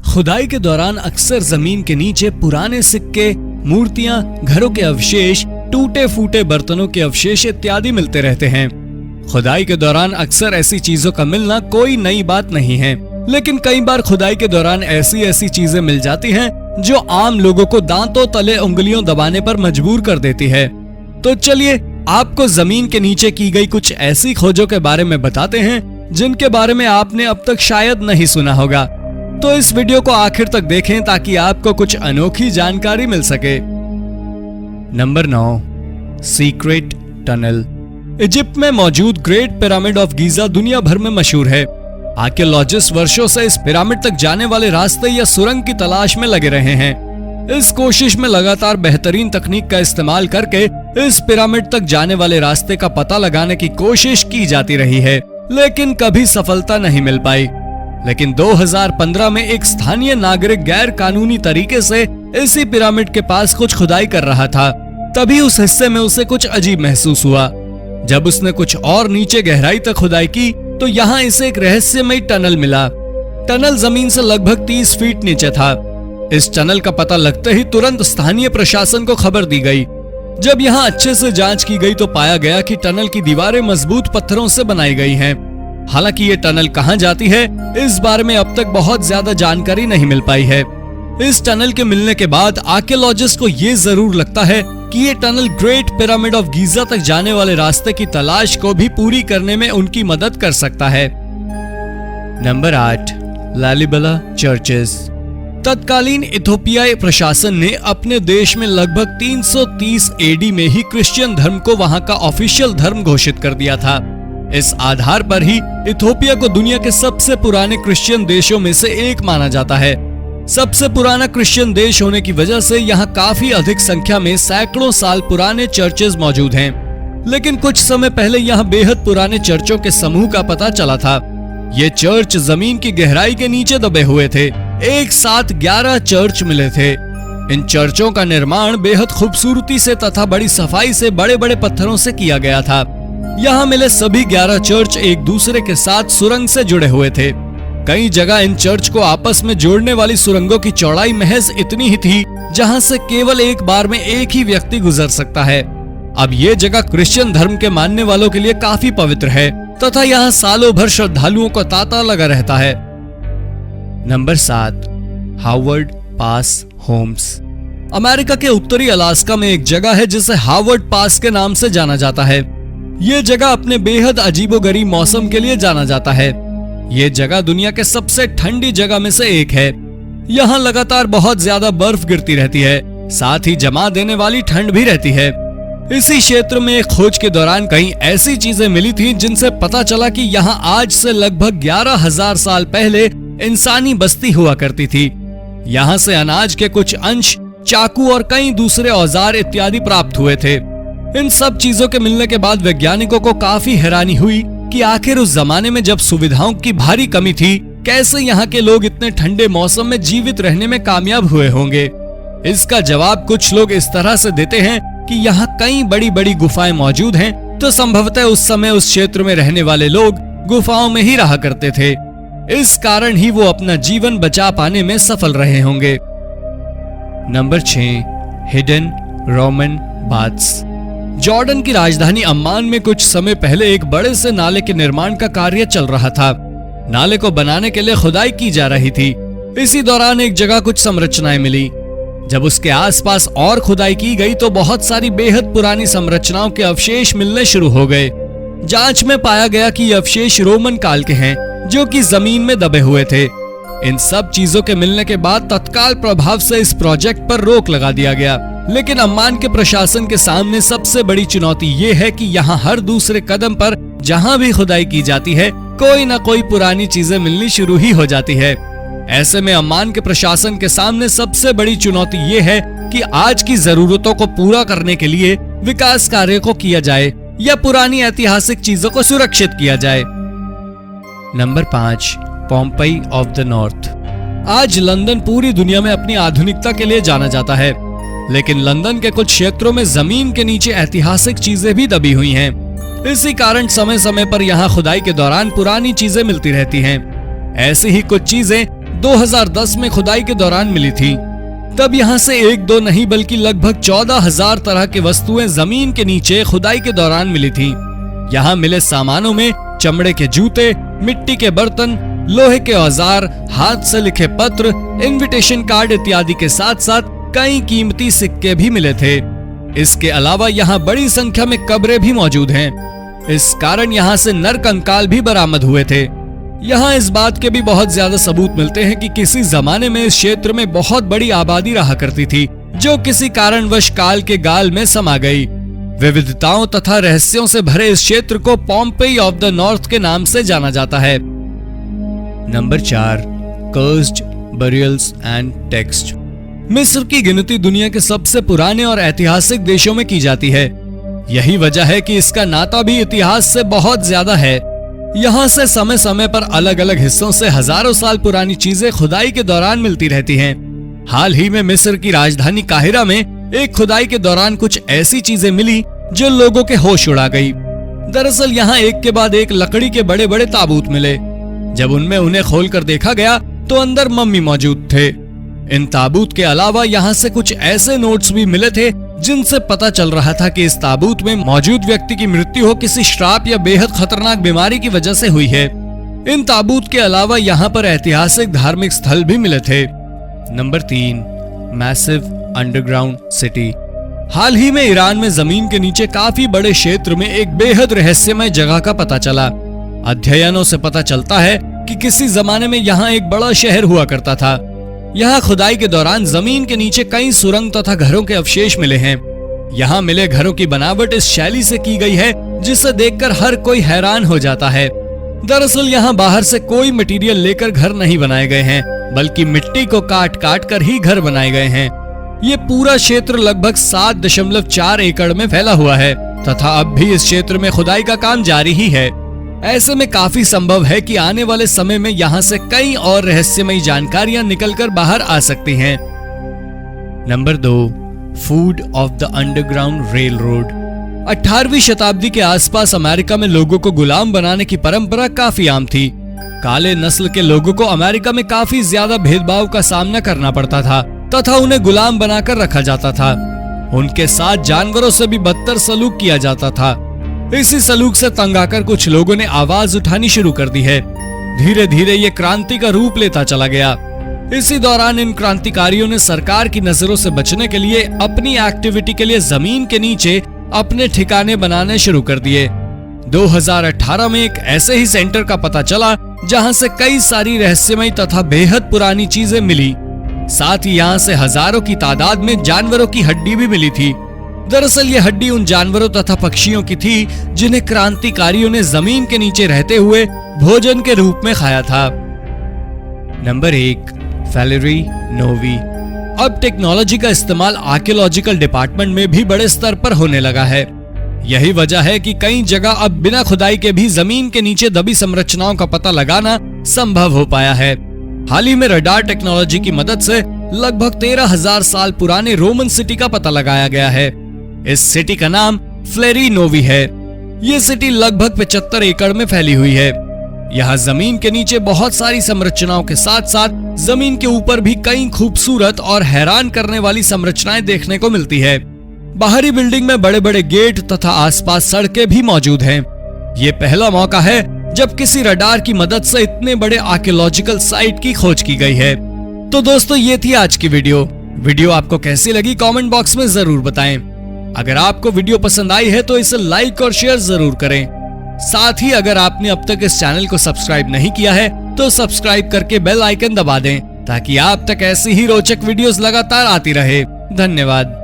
खुदाई के दौरान अक्सर जमीन के नीचे पुराने सिक्के, मूर्तियां, घरों के अवशेष, टूटे फूटे बर्तनों के अवशेष इत्यादि मिलते रहते हैं। खुदाई के दौरान अक्सर ऐसी चीजों का मिलना कोई नई बात नहीं है, लेकिन कई बार खुदाई के दौरान ऐसी चीजें मिल जाती हैं जो आम लोगों को दांतों तले उंगलियों दबाने पर मजबूर कर देती है। तो चलिए आपको जमीन के नीचे की गई कुछ ऐसी खोजों के बारे में बताते हैं जिनके बारे में आपने अब तक शायद नहीं सुना होगा। तो इस वीडियो को आखिर तक देखें ताकि आपको कुछ अनोखी जानकारी मिल सके। Number 9, secret tunnel. इजिप्ट में मौजूद ग्रेट पिरामिड ऑफ गीजा दुनिया भर में मशहूर है। आर्कियोलॉजिस्ट वर्षों से इस पिरामिड तक जाने वाले रास्ते या सुरंग की तलाश में लगे रहे हैं। इस कोशिश में लगातार बेहतरीन तकनीक का इस्तेमाल करके इस पिरामिड तक जाने वाले रास्ते का पता लगाने की कोशिश की जाती रही है, लेकिन कभी सफलता नहीं मिल पाई। लेकिन 2015 में एक स्थानीय नागरिक गैर कानूनी तरीके से इसी पिरामिड के पास कुछ खुदाई कर रहा था। तभी उस हिस्से में उसे कुछ अजीब महसूस हुआ। जब उसने कुछ और नीचे गहराई तक खुदाई की तो यहाँ इसे एक रहस्यमयी टनल मिला। टनल जमीन से लगभग 30 फीट नीचे था। इस टनल का पता लगते ही तुरंत स्थानीय प्रशासन को खबर दी गई। जब यहाँ अच्छे से जांच की गई तो पाया गया कि टनल की दीवारें मजबूत पत्थरों से बनाई गई हैं। हालांकि ये टनल कहाँ जाती है इस बारे में अब तक बहुत ज्यादा जानकारी नहीं मिल पाई है। इस टनल के मिलने के बाद आर्कियोलॉजिस्ट को ये जरूर लगता है कि ये tunnel great pyramid of Giza तक जाने वाले रास्ते की तलाश को भी पूरी करने में उनकी मदद कर सकता है। Number 8, Lalibela churches. तत्कालीन इथोपियाई प्रशासन ने अपने देश में लगभग 330 एडी में ही क्रिश्चियन धर्म को वहां का ऑफिशियल धर्म घोषित कर दिया था। इस आधार पर ही इथोपिया को दुनिया के सबसे पुराने क्रिश्चियन देशों में से एक माना जाता है। सबसे पुराना क्रिश्चियन देश होने की वजह से यहाँ काफी अधिक संख्या में सैकड़ों साल पुराने चर्चेज मौजूद हैं। लेकिन कुछ समय पहले यहाँ बेहद पुराने चर्चों के समूह का पता चला था। ये चर्च जमीन की गहराई के नीचे दबे हुए थे। एक साथ 11 चर्च मिले थे। इन चर्चों का निर्माण बेहद खूबसूरती से तथा बड़ी सफाई से बड़े बड़े पत्थरों से किया गया था। यहाँ मिले सभी 11 चर्च एक दूसरे के साथ सुरंग से जुड़े हुए थे। कई जगह इन चर्च को आपस में जोड़ने वाली सुरंगों की चौड़ाई महज इतनी ही थी जहां से केवल एक बार में एक ही व्यक्ति गुजर सकता है। अब ये जगह क्रिश्चियन धर्म के मानने वालों के लिए काफी पवित्र है तथा यहाँ सालों भर श्रद्धालुओं का तांता लगा रहता है। नंबर 7, हार्वर्ड पास होम्स। अमेरिका के उत्तरी अलास्का में एक जगह है जिसे हार्वर्ड पास के नाम से जाना जाता है। ये जगह अपने बेहद अजीबोगरीब मौसम के लिए जाना जाता है। ये जगह दुनिया के सबसे ठंडी जगह में से एक है। यहाँ लगातार बहुत ज्यादा बर्फ गिरती रहती है, साथ ही जमा देने वाली ठंड भी रहती है। इसी क्षेत्र में एक खोज के दौरान कई ऐसी चीजें मिली थी जिनसे पता चला कि यहाँ आज से लगभग 11,000 साल पहले इंसानी बस्ती हुआ करती थी। यहाँ से अनाज के कुछ अंश, चाकू और कई दूसरे औजार इत्यादि प्राप्त हुए थे। इन सब चीजों के मिलने के बाद वैज्ञानिकों को काफी हैरानी हुई कि आखिर उस जमाने में जब सुविधाओं की भारी कमी थी, कैसे यहाँ के लोग इतने ठंडे मौसम में जीवित रहने में कामयाब हुए होंगे। इसका जवाब कुछ लोग इस तरह से देते हैं कि यहाँ कई बड़ी बड़ी गुफाएं मौजूद हैं, तो संभवतः उस समय उस क्षेत्र में रहने वाले लोग गुफाओं में ही रहा करते थे। इस कारण ही वो अपना जीवन बचा पाने में सफल रहे होंगे। Number 6, hidden Roman baths. Jordan की राजधानी अम्मान में कुछ समय पहले एक बड़े से नाले के निर्माण का कार्य चल रहा था। नाले को बनाने के लिए खुदाई की जा रही थी। इसी दौरान एक जगह कुछ संरचनाएं मिली। जब उसके आसपास और खुदाई की गई तो बहुत सारी बेहद पुरानी संरचनाओं के अवशेष मिलने शुरू हो गए। जांच में पाया गया कि ये अवशेष रोमन काल के हैं, जो कि जमीन में दबे हुए थे। इन सब चीजों के मिलने के बाद तत्काल प्रभाव से इस प्रोजेक्ट पर रोक लगा दिया गया। लेकिन अम्मान के प्रशासन के सामने सबसे बड़ी चुनौती ये है कि यहाँ हर दूसरे कदम पर जहाँ भी खुदाई की जाती है, कोई न कोई पुरानी चीजें मिलनी शुरू ही हो जाती है। ऐसे में अम्मान के प्रशासन के सामने सबसे बड़ी चुनौती ये है कि आज की जरूरतों को पूरा करने के लिए विकास कार्य को किया जाए या पुरानी ऐतिहासिक चीजों को सुरक्षित किया जाए। Number 5, Pompeii of the north. आज लंदन पूरी दुनिया में अपनी आधुनिकता के लिए जाना जाता है, लेकिन लंदन के कुछ क्षेत्रों में जमीन के नीचे ऐतिहासिक चीजें भी दबी हुई हैं। इसी कारण समय समय पर यहाँ खुदाई के दौरान पुरानी चीजें मिलती रहती हैं। ऐसी ही कुछ चीजें 2010 में खुदाई के दौरान मिली थी। तब यहाँ से एक दो नहीं बल्कि लगभग 14,000 तरह की वस्तुएं जमीन के नीचे खुदाई के दौरान मिली थी। यहाँ मिले सामानों में चमड़े के जूते, मिट्टी के बर्तन, लोहे के औजार, हाथ से लिखे पत्र, इनविटेशन कार्ड इत्यादि के साथ साथ कई कीमती सिक्के भी मिले थे। इसके अलावा यहाँ बड़ी संख्या में कब्रें भी मौजूद हैं। इस कारण यहाँ से नर कंकाल भी बरामद हुए थे। यहाँ इस बात के भी बहुत ज्यादा सबूत मिलते हैं कि किसी जमाने में इस क्षेत्र में बहुत बड़ी आबादी रहा करती थी, जो किसी कारणवश काल के गाल में समा गई। विविधताओं तथा रहस्यों से भरे इस क्षेत्र को पोम्पेई ऑफ द नॉर्थ के नाम से जाना जाता है। Number 4, cursed burials and text. मिस्र की गिनती दुनिया के सबसे पुराने और ऐतिहासिक देशों में की जाती है। यही वजह है कि इसका नाता भी इतिहास से बहुत ज्यादा है। यहाँ से समय समय पर अलग अलग हिस्सों से हजारों साल पुरानी चीजें खुदाई के दौरान मिलती रहती हैं। हाल ही में मिस्र की राजधानी काहिरा में एक खुदाई के दौरान कुछ ऐसी चीजें मिली जो लोगों के होश उड़ा गई। दरअसल यहाँ एक के बाद एक लकड़ी के बड़े बड़े ताबूत मिले। जब उनमें उन्हें खोलकर देखा गया तो अंदर मम्मी मौजूद थे। इन ताबूत के अलावा यहाँ से कुछ ऐसे नोट्स भी मिले थे जिनसे पता चल रहा था कि इस ताबूत में मौजूद व्यक्ति की मृत्यु हो किसी श्राप या बेहद खतरनाक बीमारी की वजह से हुई है। इन ताबूत के अलावा यहाँ पर ऐतिहासिक धार्मिक स्थल भी मिले थे। Number 3, massive underground city. हाल ही में ईरान में जमीन के नीचे काफी बड़े क्षेत्र में एक बेहद रहस्यमय जगह का पता चला। अध्ययनों से पता चलता है कि किसी जमाने में यहाँ एक बड़ा शहर हुआ करता था। यहाँ खुदाई के दौरान जमीन के नीचे कई सुरंग तथा घरों के अवशेष मिले हैं। यहाँ मिले घरों की बनावट इस शैली से की गई है जिसे देखकर हर कोई हैरान हो जाता है। दरअसल यहाँ बाहर से कोई मटेरियल लेकर घर नहीं बनाए गए हैं, बल्कि मिट्टी को काट काट कर ही घर बनाए गए हैं। ये पूरा क्षेत्र लगभग 7.4 एकड़ में फैला हुआ है तथा अब भी इस क्षेत्र में खुदाई का काम जारी ही है। ऐसे में काफी संभव है कि आने वाले समय में यहाँ से कई और रहस्यमयी जानकारियां निकलकर बाहर आ सकती हैं। Number 2, food of the underground railroad. 18वीं शताब्दी के आसपास अमेरिका में लोगों को गुलाम बनाने की परंपरा काफी आम थी। काले नस्ल के लोगों को अमेरिका में काफी ज्यादा भेदभाव का सामना करना पड़ता था तथा उन्हें गुलाम बनाकर रखा जाता था। उनके साथ जानवरों से भी बदतर सलूक किया जाता था। इसी सलूक से तंग आकर कुछ लोगों ने आवाज उठानी शुरू कर दी है। धीरे धीरे ये क्रांति का रूप लेता चला गया। इसी दौरान इन क्रांतिकारियों ने सरकार की नजरों से बचने के लिए अपनी एक्टिविटी के लिए जमीन के नीचे अपने ठिकाने बनाने शुरू कर दिए। 2018 में एक ऐसे ही सेंटर का पता चला जहां से कई सारी रहस्यमयी तथा बेहद पुरानी चीजें मिली। साथ ही यहाँ से हजारों की तादाद में जानवरों की हड्डी भी मिली थी। दरअसल ये हड्डी उन जानवरों तथा पक्षियों की थी जिन्हें क्रांतिकारियों ने जमीन के नीचे रहते हुए भोजन के रूप में खाया था। नंबर 1, फैलेरी नोवी। अब टेक्नोलॉजी का इस्तेमाल आर्कियोलॉजिकल डिपार्टमेंट में भी बड़े स्तर पर होने लगा है। यही वजह है कि कई जगह अब बिना खुदाई के भी जमीन के नीचे दबी संरचनाओं का पता लगाना संभव हो पाया है। हाल ही में रडार टेक्नोलॉजी की मदद से लगभग 13,000 साल पुराने रोमन सिटी का पता लगाया गया है। इस सिटी का नाम फ्लेरी नोवी है। ये सिटी लगभग 75 एकड़ में फैली हुई है। यहाँ जमीन के नीचे बहुत सारी संरचनाओं के साथ साथ जमीन के ऊपर भी कई खूबसूरत और हैरान करने वाली संरचनाएं देखने को मिलती है। बाहरी बिल्डिंग में बड़े बड़े गेट तथा आसपास सड़कें भी मौजूद हैं। ये पहला मौका है जब किसी रडार की मदद से इतने बड़े आर्कियोलॉजिकल साइट की खोज की गई है। तो दोस्तों ये थी आज की वीडियो आपको कैसी लगी कमेंट बॉक्स में जरूर बताएं। अगर आपको वीडियो पसंद आई है तो इसे लाइक और शेयर जरूर करें। साथ ही अगर आपने अब तक इस चैनल को सब्सक्राइब नहीं किया है तो सब्सक्राइब करके बेल आइकन दबा दें ताकि आप तक ऐसी ही रोचक वीडियोस लगातार आती रहे। धन्यवाद।